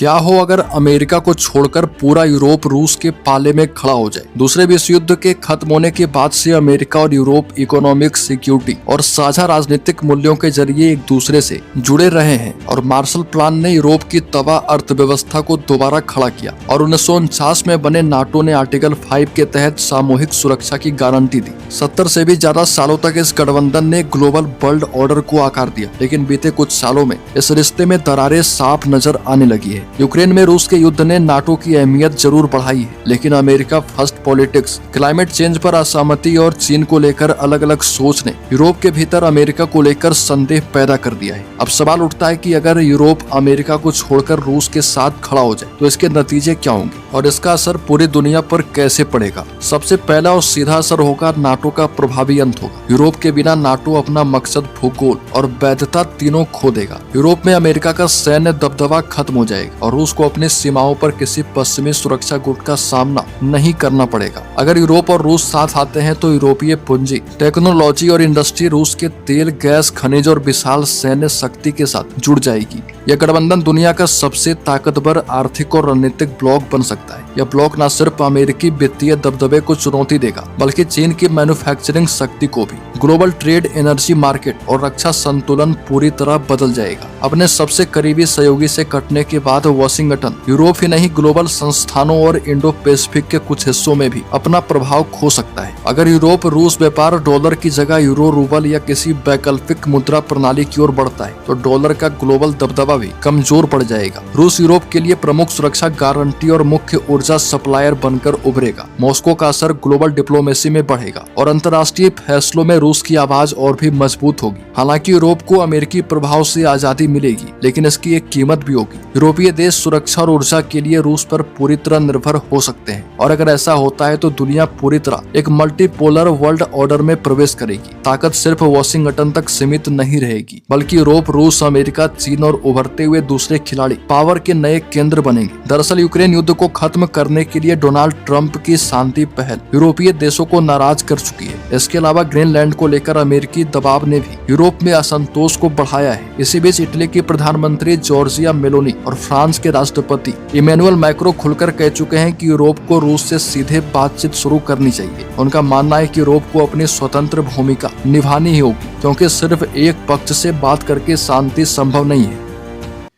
क्या हो अगर अमेरिका को छोड़कर पूरा यूरोप रूस के पाले में खड़ा हो जाए। दूसरे विश्व युद्ध के खत्म होने के बाद से अमेरिका और यूरोप इकोनॉमिक सिक्योरिटी और साझा राजनीतिक मूल्यों के जरिए एक दूसरे से जुड़े रहे हैं और मार्शल प्लान ने यूरोप की तबाह अर्थव्यवस्था को दोबारा खड़ा किया और 1949 में बने नाटो ने आर्टिकल 5 के तहत सामूहिक सुरक्षा की गारंटी दी। 70 से भी ज्यादा सालों तक इस गठबंधन ने ग्लोबल वर्ल्ड ऑर्डर को आकार दिया, लेकिन बीते कुछ सालों में इस रिश्ते में दरारें साफ नजर आने लगी है। यूक्रेन में रूस के युद्ध ने नाटो की अहमियत जरूर बढ़ाई है, लेकिन America first politics, climate change पर असहमति और चीन को लेकर अलग अलग सोच ने यूरोप के भीतर अमेरिका को लेकर संदेह पैदा कर दिया है। अब सवाल उठता है कि अगर यूरोप अमेरिका को छोड़कर रूस के साथ खड़ा हो जाए तो इसके नतीजे क्या होंगे और इसका असर पूरी दुनिया पर कैसे पड़ेगा। सबसे पहला और सीधा असर होगा नाटो का प्रभावी अंत होगा। यूरोप के बिना नाटो अपना मकसद, भूगोल और वैधता तीनों खो देगा। यूरोप में अमेरिका का सैन्य दबदबा खत्म हो जाएगा और रूस को अपनी सीमाओं पर किसी पश्चिमी सुरक्षा गुट का सामना नहीं करना पड़ेगा। अगर यूरोप और रूस साथ आते हैं तो यूरोपीय पूंजी, टेक्नोलॉजी और इंडस्ट्री रूस के तेल, गैस, खनिज और विशाल सैन्य शक्ति के साथ जुड़ जाएगी। यह गठबंधन दुनिया का सबसे ताकतवर आर्थिक और रणनीतिक ब्लॉक बन सकता है। यह ब्लॉक न सिर्फ अमेरिकी वित्तीय दबदबे को चुनौती देगा, बल्कि चीन की मैन्युफैक्चरिंग शक्ति को भी। ग्लोबल ट्रेड, एनर्जी मार्केट और रक्षा संतुलन पूरी तरह बदल जाएगा। अपने सबसे करीबी सहयोगी से कटने के बाद वाशिंगटन यूरोप ही नहीं, ग्लोबल संस्थानों और इंडो पैसिफिक के कुछ हिस्सों में भी अपना प्रभाव खो सकता है। अगर यूरोप रूस व्यापार डॉलर की जगह यूरो, रूबल या किसी वैकल्पिक मुद्रा प्रणाली की ओर बढ़ता है तो डॉलर का ग्लोबल दबदबा भी कमजोर पड़ जाएगा। रूस यूरोप के लिए प्रमुख सुरक्षा गारंटी और मुख्य ऊर्जा सप्लायर बनकर उभरेगा। मॉस्को का असर ग्लोबल डिप्लोमेसी में बढ़ेगा और अंतर्राष्ट्रीय फैसलों में रूस की आवाज और भी मजबूत होगी। हालांकि यूरोप को अमेरिकी प्रभाव से आजादी मिलेगी, लेकिन इसकी एक कीमत भी होगी। यूरोपीय देश सुरक्षा और ऊर्जा के लिए रूस पर पूरी तरह निर्भर हो सकते हैं और अगर ऐसा होता है तो दुनिया पूरी तरह एक मल्टीपोलर वर्ल्ड ऑर्डर में प्रवेश करेगी। ताकत सिर्फ वाशिंगटन तक सीमित नहीं रहेगी, बल्कि यूरोप, रूस, अमेरिका, चीन और उभरते हुए दूसरे खिलाड़ी पावर के नए केंद्र बनेंगे। दरअसल यूक्रेन युद्ध को खत्म करने के लिए डोनाल्ड ट्रंप की शांति पहल यूरोपीय देशों को नाराज कर चुकी है। इसके अलावा ग्रीनलैंड को लेकर अमेरिकी दबाव ने भी यूरोप में असंतोष को बढ़ाया है। इसी बीच इटली की प्रधानमंत्री जॉर्जिया मेलोनी और फ्रांस के राष्ट्रपति इमैनुअल मैक्रो खुलकर कह चुके हैं कि यूरोप को रूस से सीधे बातचीत शुरू करनी चाहिए। उनका मानना है कि यूरोप को अपनी स्वतंत्र भूमिका निभानी ही होगी, क्योंकि सिर्फ एक पक्ष से बात करके शांति संभव नहीं है।